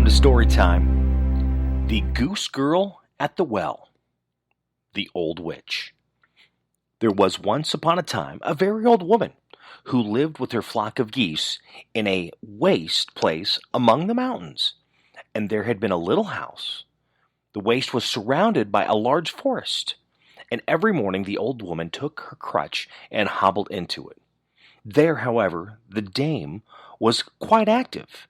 to Storytime. The Goose Girl at the Well. The Old Witch. There was once upon a time a very old woman who lived with her flock of geese in a waste place among the mountains. And there had been a little house. The waste was surrounded by a large forest. And every morning the old woman took her crutch and hobbled into it. There, however, the dame was quite active.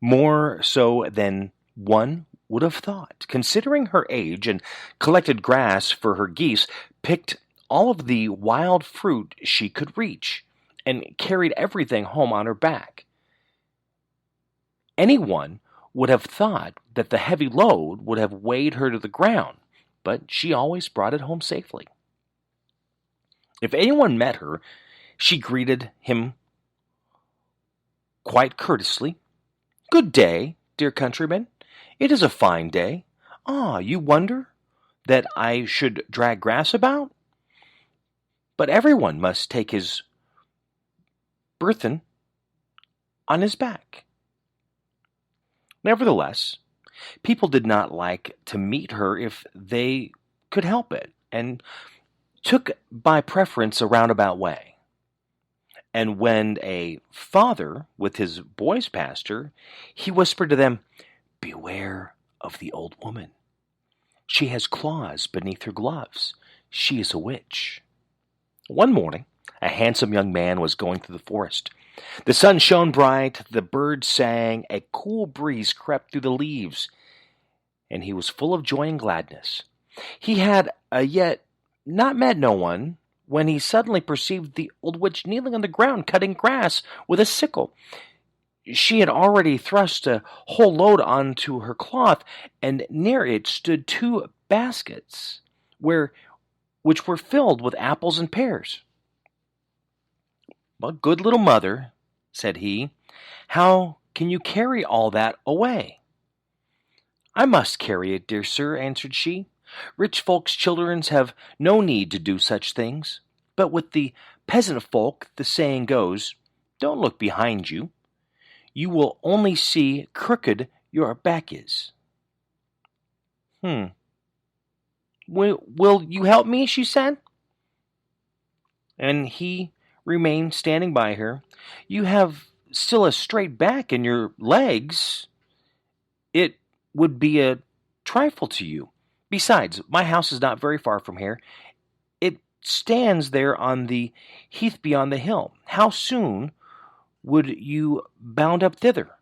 More so than one would have thought. Considering her age and collected grass for her geese, picked all of the wild fruit she could reach, and carried everything home on her back. Anyone would have thought that the heavy load would have weighed her to the ground, but she always brought it home safely. If anyone met her, she greeted him quite courteously. "Good day, dear countryman. It is a fine day. Ah, you wonder that I should drag grass about? But everyone must take his burthen on his back." Nevertheless, people did not like to meet her if they could help it, and took by preference a roundabout way. And when a father with his boys passed her, he whispered to them, "Beware of the old woman. She has claws beneath her gloves. She is a witch." One morning, a handsome young man was going through the forest. The sun shone bright, the birds sang, a cool breeze crept through the leaves, and he was full of joy and gladness. He had yet not met no one, when he suddenly perceived the old witch kneeling on the ground, cutting grass with a sickle. She had already thrust a whole load onto her cloth, and near it stood two baskets, which were filled with apples and pears. "But, good little mother," said he, "how can you carry all that away?" "I must carry it, dear sir," answered she. "Rich folks' children have no need to do such things. But with the peasant folk the saying goes, 'Don't look behind you. You will only see crooked your back is.'" Will you help me?" she said. And he remained standing by her. "You have still a straight back, and your legs. It would be a trifle to you. Besides, my house is not very far from here. It stands there on the heath beyond the hill. How soon would you bound up thither?"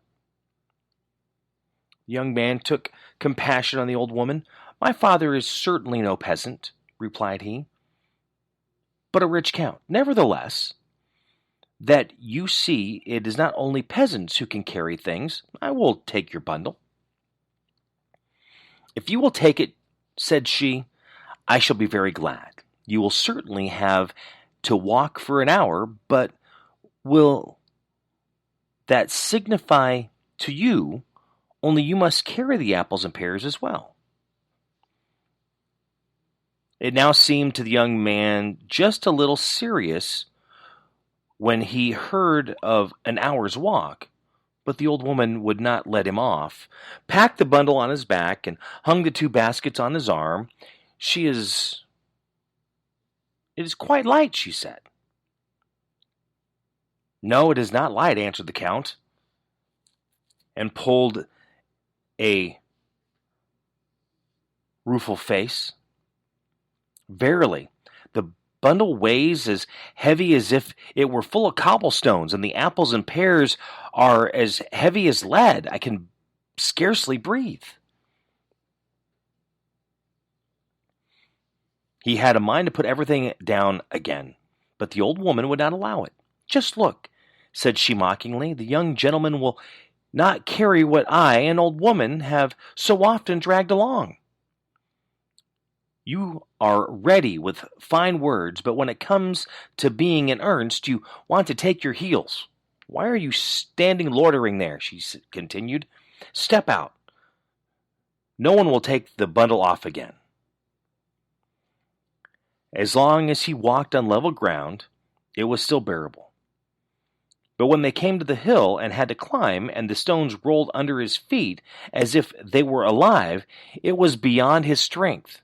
The young man took compassion on the old woman. "My father is certainly no peasant," replied he, "but a rich count. Nevertheless, that you see it is not only peasants who can carry things. I will take your bundle." "If you will take it," said she, "I shall be very glad. You will certainly have to walk for an hour, but will that signify to you? Only you must carry the apples and pears as well." It now seemed to the young man just a little serious when he heard of an hour's walk, but the old woman would not let him off, packed the bundle on his back, and hung the two baskets on his arm. "It is quite light," she said. "No, it is not light," answered the count, and pulled a rueful face. "Verily, the bundle weighs as heavy as if it were full of cobblestones, and the apples and pears are as heavy as lead. I can scarcely breathe." He had a mind to put everything down again, but the old woman would not allow it. "Just look," said she mockingly, "the young gentleman will not carry what I, an old woman, have so often dragged along. You are ready with fine words, but when it comes to being in earnest, you want to take your heels. Why are you standing loitering there?" she continued. "Step out. No one will take the bundle off again." As long as he walked on level ground, it was still bearable. But when they came to the hill and had to climb, and the stones rolled under his feet as if they were alive, it was beyond his strength.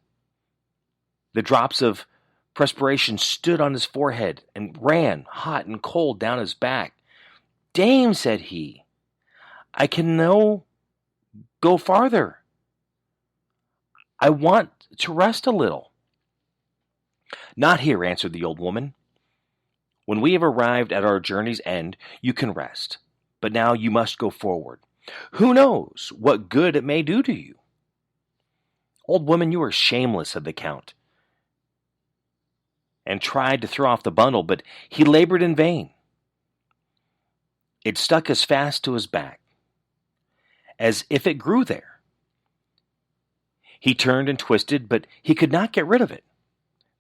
The drops of perspiration stood on his forehead and ran hot and cold down his back. "Dame," said he, "I can no go farther. I want to rest a little." "Not here," answered the old woman. "When we have arrived at our journey's end, you can rest. But now you must go forward. Who knows what good it may do to you?" "Old woman, you are shameless," said the Count, and tried to throw off the bundle, but he labored in vain. It stuck as fast to his back as if it grew there. He turned and twisted, but he could not get rid of it.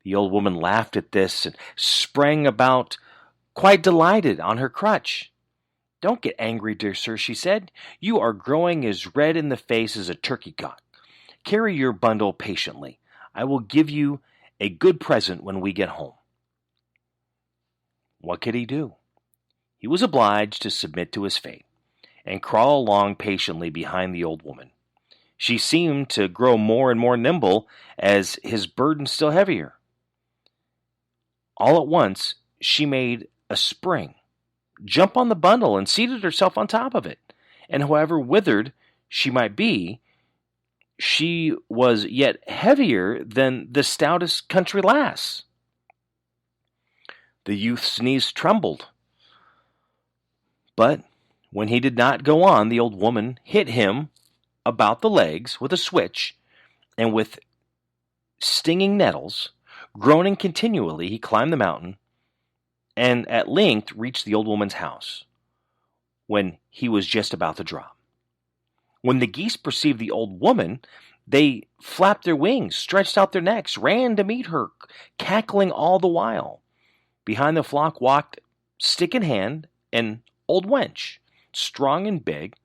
The old woman laughed at this and sprang about, quite delighted, on her crutch. "Don't get angry, dear sir," she said. "You are growing as red in the face as a turkey cock. Carry your bundle patiently. I will give you a good present when we get home." What could he do? He was obliged to submit to his fate, and crawl along patiently behind the old woman. She seemed to grow more and more nimble as his burden still heavier. All at once she made a spring, jumped on the bundle, and seated herself on top of it. And however withered she might be, she was yet heavier than the stoutest country lass. The youth's knees trembled, but when he did not go on, the old woman hit him about the legs with a switch, and with stinging nettles, groaning continually, he climbed the mountain, and at length reached the old woman's house, when he was just about to drop. When the geese perceived the old woman, they flapped their wings, stretched out their necks, ran to meet her, cackling all the while. Behind the flock walked, stick in hand, an old wench, strong and big,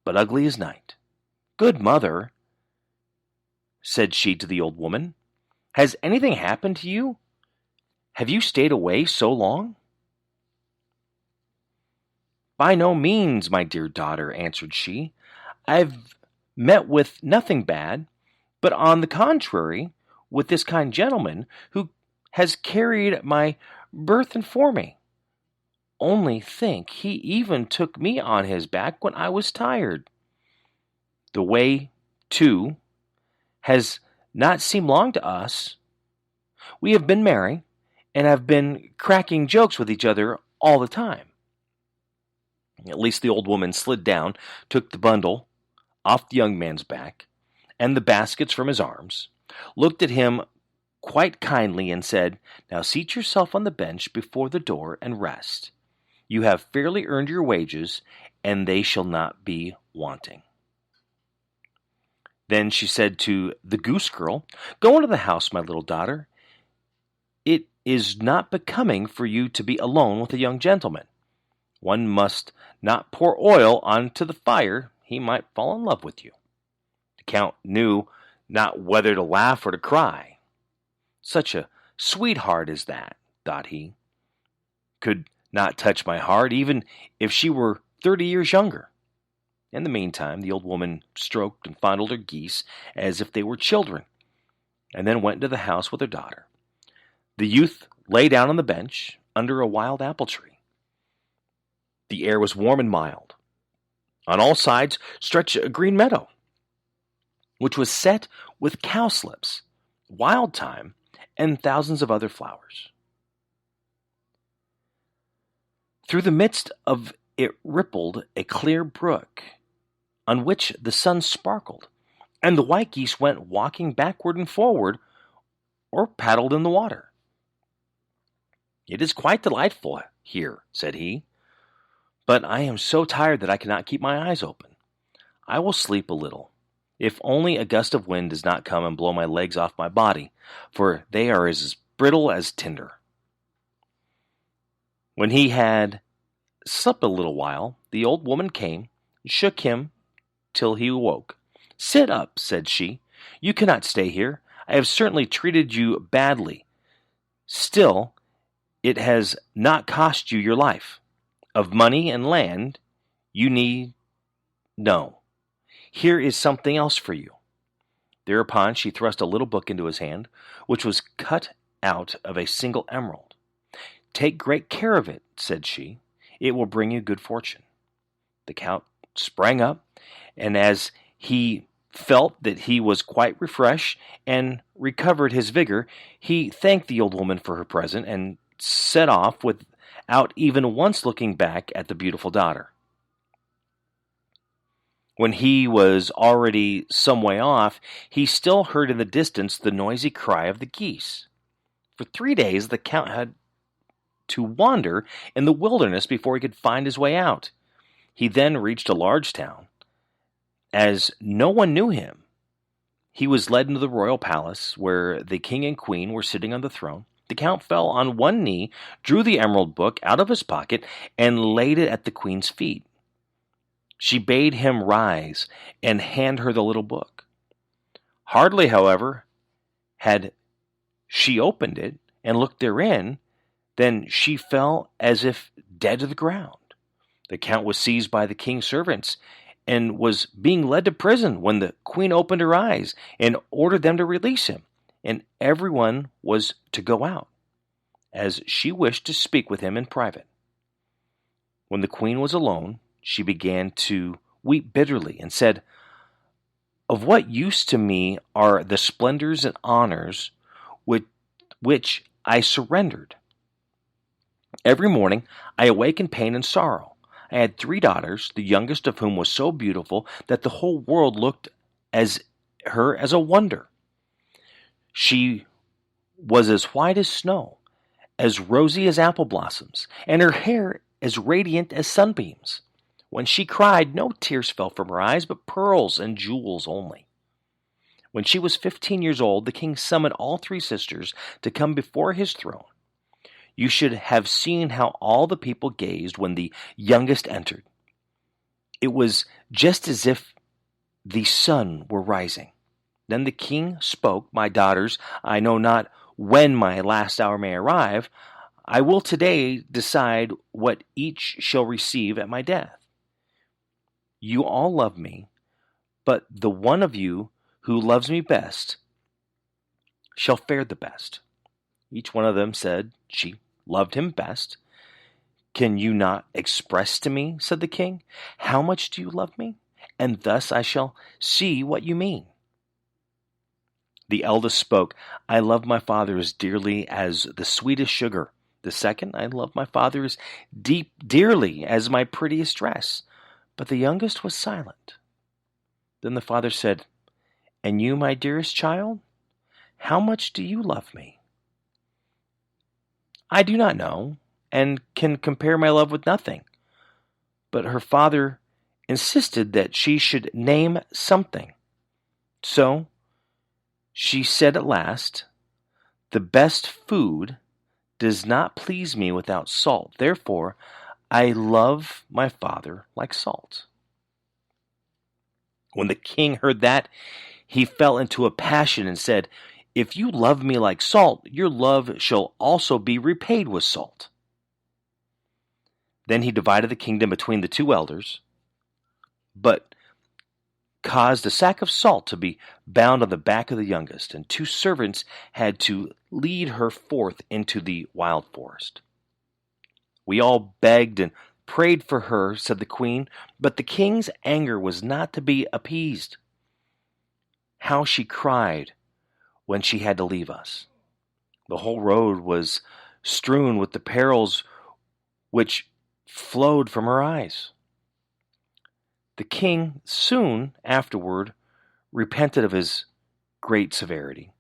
but ugly as night. "Good mother," said she to the old woman, "has anything happened to you? Have you stayed away so long?" "By no means, my dear daughter," answered she. "I've met with nothing bad, but on the contrary, with this kind gentleman, who has carried my burthen for me. Only think, he even took me on his back when I was tired. The way, too, has not seemed long to us. We have been merry, and have been cracking jokes with each other all the time." At least the old woman slid down, took the bundle off the young man's back, and the baskets from his arms, looked at him quite kindly, and said, "Now seat yourself on the bench before the door and rest. You have fairly earned your wages, and they shall not be wanting." Then she said to the goose girl, "Go into the house, my little daughter. It is not becoming for you to be alone with a young gentleman. One must not pour oil onto the fire. He might fall in love with you." The Count knew not whether to laugh or to cry. "Such a sweetheart as that," thought he, "could not touch my heart, even if she were 30 years younger." In the meantime, the old woman stroked and fondled her geese as if they were children, and then went into the house with her daughter. The youth lay down on the bench under a wild apple tree. The air was warm and mild. On all sides stretched a green meadow, which was set with cowslips, wild thyme, and thousands of other flowers. Through the midst of it rippled a clear brook, on which the sun sparkled, and the white geese went walking backward and forward, or paddled in the water. "It is quite delightful here," said he, "but I am so tired that I cannot keep my eyes open. I will sleep a little, if only a gust of wind does not come and blow my legs off my body, for they are as brittle as tinder." When he had slept a little while, the old woman came and shook him till he awoke. "Sit up," said she. "You cannot stay here. I have certainly treated you badly. Still, it has not cost you your life. of money and land you need know. Here is something else for you." Thereupon she thrust a little book into his hand, which was cut out of a single emerald. "Take great care of it," said she. "It will bring you good fortune." The Count sprang up, and as he felt that he was quite refreshed and recovered his vigor, he thanked the old woman for her present and set off without even once looking back at the beautiful daughter. When he was already some way off, he still heard in the distance the noisy cry of the geese. For 3 days the Count had to wander in the wilderness before he could find his way out. He then reached a large town. As no one knew him, he was led into the royal palace, where the king and queen were sitting on the throne. The Count fell on one knee, drew the emerald book out of his pocket, and laid it at the queen's feet. She bade him rise and hand her the little book. Hardly, however, had she opened it and looked therein, than she fell as if dead to the ground. The Count was seized by the king's servants and was being led to prison when the queen opened her eyes and ordered them to release him, and everyone was to go out, as she wished to speak with him in private. When the queen was alone, she began to weep bitterly and said, "Of what use to me are the splendors and honors which I surrendered? Every morning I awake in pain and sorrow. I had 3 daughters, the youngest of whom was so beautiful that the whole world looked at her as a wonder. She was as white as snow, as rosy as apple blossoms, and her hair as radiant as sunbeams. When she cried, no tears fell from her eyes, but pearls and jewels only. When she was 15 years old, the king summoned all 3 sisters to come before his throne. You should have seen how all the people gazed when the youngest entered. It was just as if the sun were rising. Then the king spoke, 'My daughters, I know not when my last hour may arrive. I will today decide what each shall receive at my death. You all love me, but the one of you who loves me best shall fare the best.' Each one of them said she loved him best. 'Can you not express to me,' said the king, 'how much do you love me? And thus I shall see what you mean.' The eldest spoke, 'I love my father as dearly as the sweetest sugar.' The second, 'I love my father as dearly as my prettiest dress.' But the youngest was silent. Then the father said, 'And you, my dearest child, how much do you love me?' 'I do not know, and can compare my love with nothing.' But her father insisted that she should name something. So she said at last, 'The best food does not please me without salt. Therefore, I love my father like salt.' When the king heard that, he fell into a passion and said, 'If you love me like salt, your love shall also be repaid with salt.' Then he divided the kingdom between the 2 elders, but caused a sack of salt to be bound on the back of the youngest, and 2 servants had to lead her forth into the wild forest. 'We all begged and prayed for her,' said the queen, 'but the king's anger was not to be appeased. How she cried when she had to leave us! The whole road was strewn with the perils which flowed from her eyes.' The king soon afterward repented of his great severity,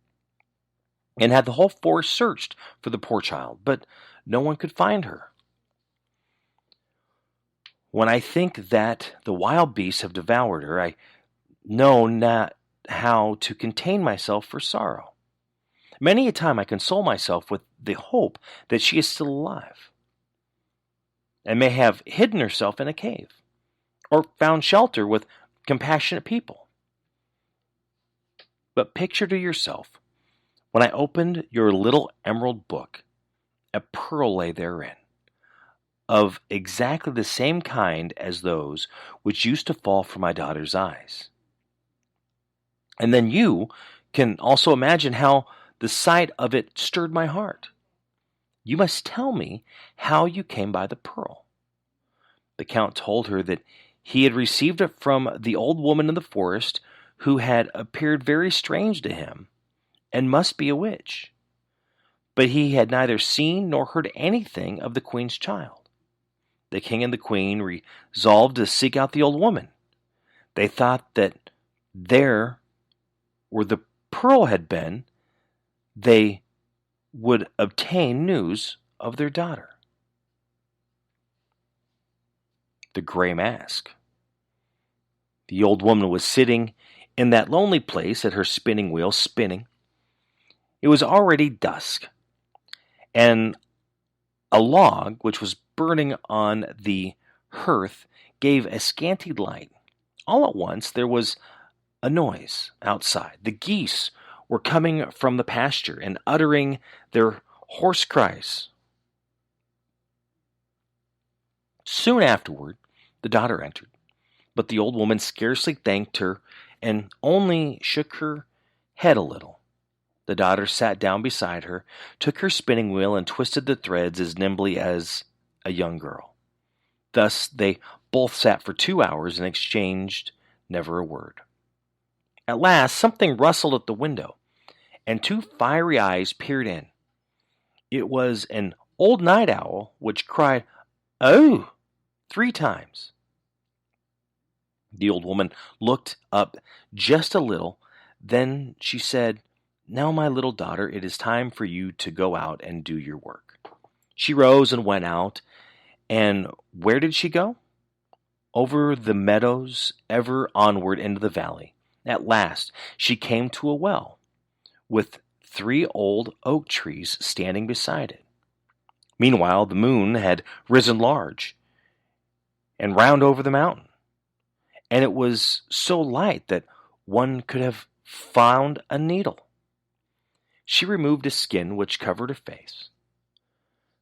and had the whole forest searched for the poor child, but no one could find her. When I think that the wild beasts have devoured her, I know not how to contain myself for sorrow. Many a time I console myself with the hope that she is still alive, and may have hidden herself in a cave, or found shelter with compassionate people. But picture to yourself, when I opened your little emerald book, a pearl lay therein, of exactly the same kind as those which used to fall from my daughter's eyes. And then you can also imagine how the sight of it stirred my heart. You must tell me how you came by the pearl." The count told her that he had received it from the old woman in the forest, who had appeared very strange to him, and must be a witch. But he had neither seen nor heard anything of the queen's child. The king and the queen resolved to seek out the old woman. They thought that there, where the pearl had been, they would obtain news of their daughter. The Gray Mask. The old woman was sitting in that lonely place at her spinning wheel, spinning. It was already dusk, and a log which was burning on the hearth gave a scanty light. All at once there was a noise outside. The geese were coming from the pasture and uttering their hoarse cries. Soon afterward, the daughter entered, but the old woman scarcely thanked her and only shook her head a little. The daughter sat down beside her, took her spinning wheel, and twisted the threads as nimbly as a young girl. Thus they both sat for 2 hours and exchanged never a word. At last something rustled at the window, and 2 fiery eyes peered in. It was an old night owl which cried, "Oh!" 3 times. The old woman looked up just a little, then she said, "Now, my little daughter, it is time for you to go out and do your work." She rose and went out, and where did she go? Over the meadows, ever onward into the valley. At last she came to a well, with 3 old oak trees standing beside it. Meanwhile the moon had risen large and round over the mountain, and it was so light that one could have found a needle. She removed a skin which covered her face,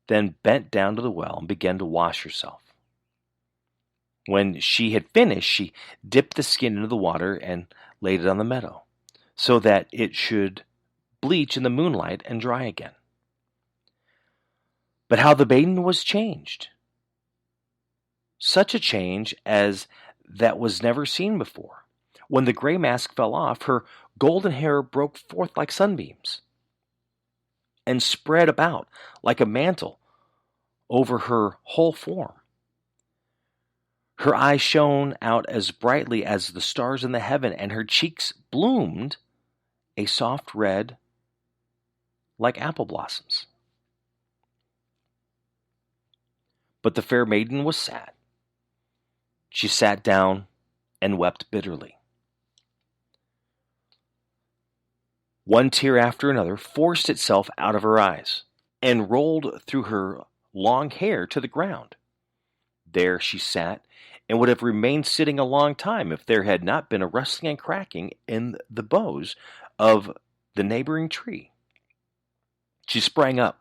then bent down to the well and began to wash herself. When she had finished, she dipped the skin into the water and laid it on the meadow, so that it should bleach in the moonlight and dry again. But how the maiden was changed! Such a change as that was never seen before. When the gray mask fell off, her golden hair broke forth like sunbeams, and spread about like a mantle over her whole form. Her eyes shone out as brightly as the stars in the heaven, and her cheeks bloomed a soft red like apple blossoms. But the fair maiden was sad. She sat down and wept bitterly. One tear after another forced itself out of her eyes and rolled through her long hair to the ground. There she sat, and would have remained sitting a long time if there had not been a rustling and cracking in the boughs of the neighboring tree. She sprang up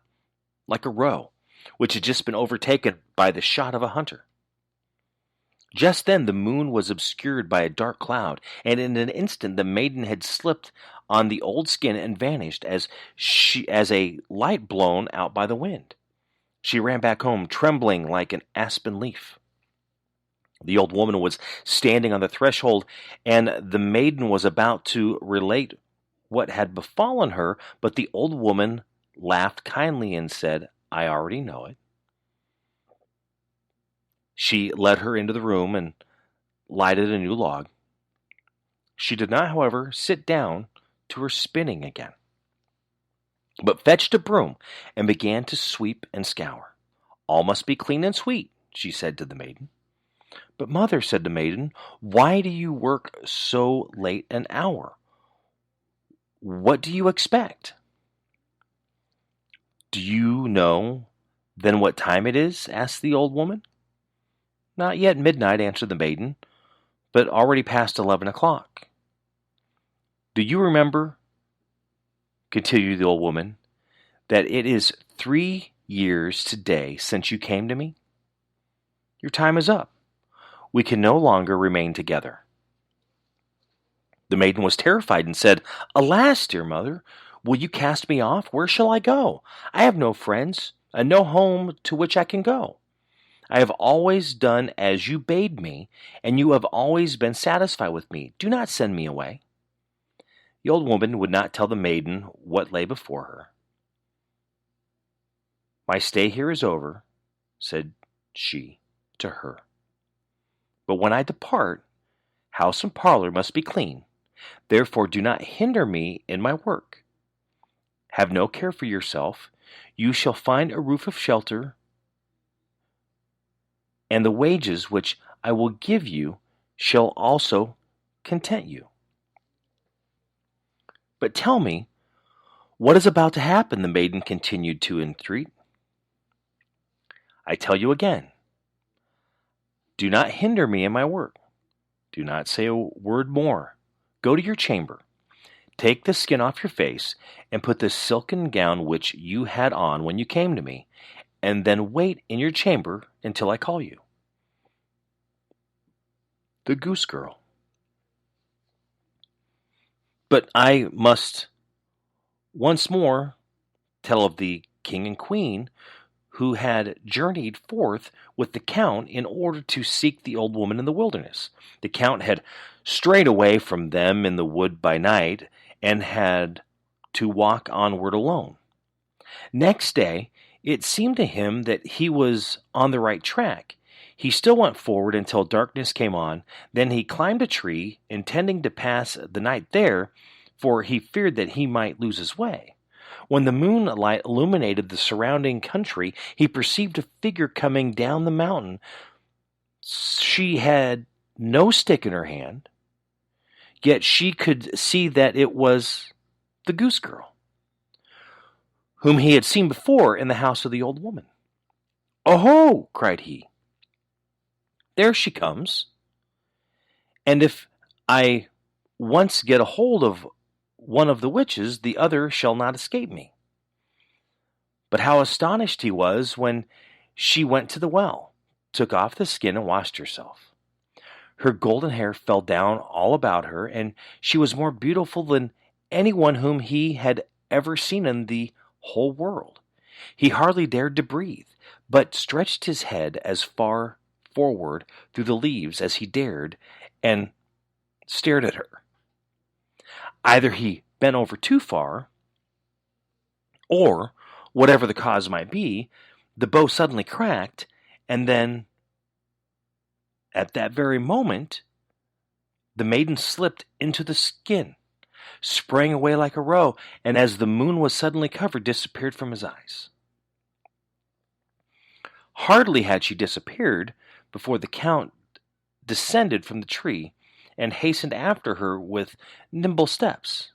like a roe which had just been overtaken by the shot of a hunter. Just then the moon was obscured by a dark cloud, and in an instant the maiden had slipped on the old skin and vanished as a light blown out by the wind. She ran back home, trembling like an aspen leaf. The old woman was standing on the threshold, and the maiden was about to relate what had befallen her, but the old woman laughed kindly and said, "I already know it." She led her into the room and lighted a new log. She did not, however, sit down to her spinning again, but fetched a broom and began to sweep and scour. "All must be clean and sweet," she said to the maiden. "But, mother," said the maiden, "why do you work so late an hour? What do you expect?" "Do you know then what time it is?" asked the old woman. "Not yet midnight," answered the maiden, "but already past 11 o'clock." "Do you remember," continued the old woman, "that it is 3 years today since you came to me? Your time is up. We can no longer remain together." The maiden was terrified and said, "Alas, dear mother, will you cast me off? Where shall I go? I have no friends, and no home to which I can go. I have always done as you bade me, and you have always been satisfied with me. Do not send me away." The old woman would not tell the maiden what lay before her. "My stay here is over," said she to her. "But when I depart, house and parlor must be clean. Therefore do not hinder me in my work. Have no care for yourself. You shall find a roof of shelter, and the wages which I will give you shall also content you. But tell me, what is about to happen?" the maiden continued to entreat. "I tell you again, do not hinder me in my work. Do not say a word more. Go to your chamber. Take the skin off your face, and put the silken gown which you had on when you came to me, and then wait in your chamber until I call you." The Goose Girl. But I must once more tell of the king and queen who had journeyed forth with the count in order to seek the old woman in the wilderness. The count had strayed away from them in the wood by night, and had to walk onward alone. Next day, it seemed to him that he was on the right track. He still went forward until darkness came on. Then he climbed a tree, intending to pass the night there, for he feared that he might lose his way. When the moonlight illuminated the surrounding country, he perceived a figure coming down the mountain. She had no stick in her hand, yet she could see that it was the Goose Girl, whom he had seen before in the house of the old woman. "Oh!" cried he, "there she comes, and if I once get a hold of one of the witches, the other shall not escape me." But how astonished he was when she went to the well, took off the skin, and washed herself. Her golden hair fell down all about her, and she was more beautiful than anyone whom he had ever seen in the whole world. He hardly dared to breathe, but stretched his head as far forward through the leaves as he dared, and stared at her. Either he bent over too far, or, whatever the cause might be, the bow suddenly cracked, and then, at that very moment, the maiden slipped into the skin, sprang away like a roe, and as the moon was suddenly covered, disappeared from his eyes. Hardly had she disappeared before the count descended from the tree and hastened after her with nimble steps.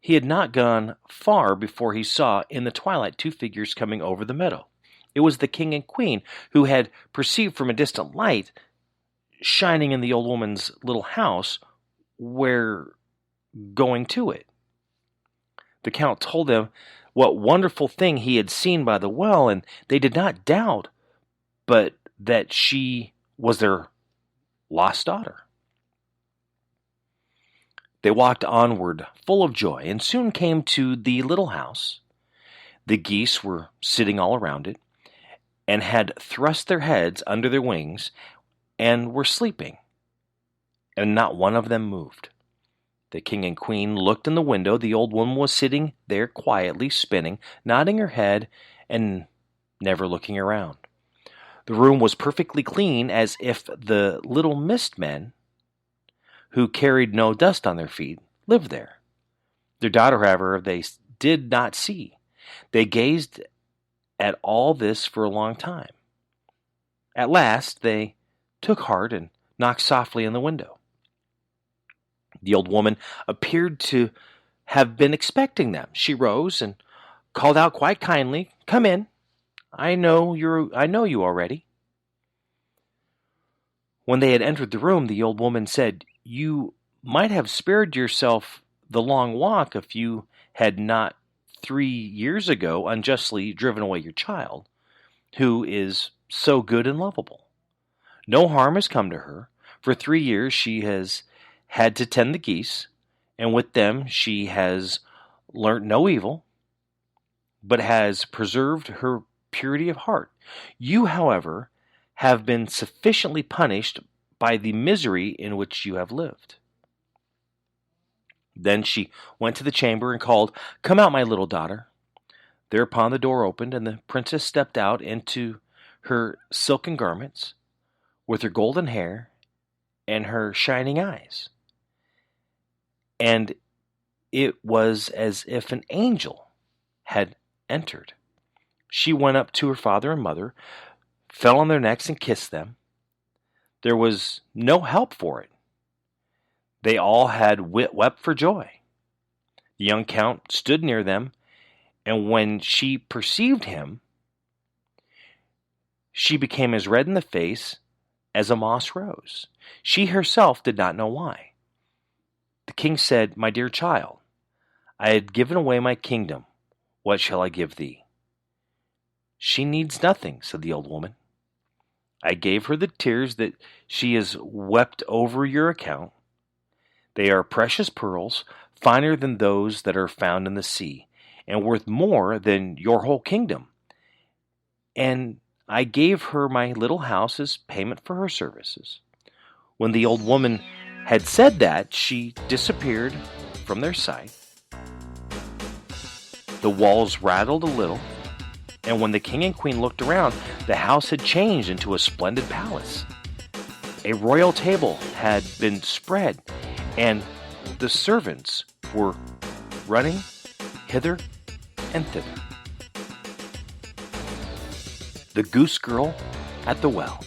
He had not gone far before he saw in the twilight two figures coming over the meadow. It was the king and queen, who had perceived from a distant light shining in the old woman's little house, were going to it. The count told them what wonderful thing he had seen by the well, and they did not doubt but that she was their lost daughter. They walked onward, full of joy, and soon came to the little house. The geese were sitting all around it, and had thrust their heads under their wings, and were sleeping, and not one of them moved. The king and queen looked in the window. The old woman was sitting there quietly spinning, nodding her head, and never looking around. The room was perfectly clean, as if the little mist men, who carried no dust on their feet, lived there. Their daughter, however, they did not see. They gazed at all this for a long time. At last they took heart and knocked softly on the window. The old woman appeared to have been expecting them. She rose and called out quite kindly, "Come in. I know you already." When they had entered the room, the old woman said, "You might have spared yourself the long walk if you had not 3 years ago unjustly driven away your child, who is so good and lovable. No harm has come to her. For 3 years she has had to tend the geese, and with them she has learnt no evil, but has preserved her purity of heart. You, however, have been sufficiently punished by the misery in which you have lived." Then she went to the chamber and called, "Come out, my little daughter." Thereupon the door opened, and the princess stepped out into her silken garments, with her golden hair and her shining eyes. And it was as if an angel had entered. She went up to her father and mother, fell on their necks and kissed them. There was no help for it. They all had wept for joy. The young count stood near them, and when she perceived him, she became as red in the face as a moss rose. She herself did not know why. The king said, "My dear child, I had given away my kingdom. What shall I give thee?" "She needs nothing," said the old woman. "I gave her the tears that she has wept over your account. They are precious pearls, finer than those that are found in the sea, and worth more than your whole kingdom. And I gave her my little house as payment for her services." When the old woman had said that, she disappeared from their sight. The walls rattled a little, and when the king and queen looked around, the house had changed into a splendid palace. A royal table had been spread, and the servants were running hither and thither. The Goose Girl at the Well.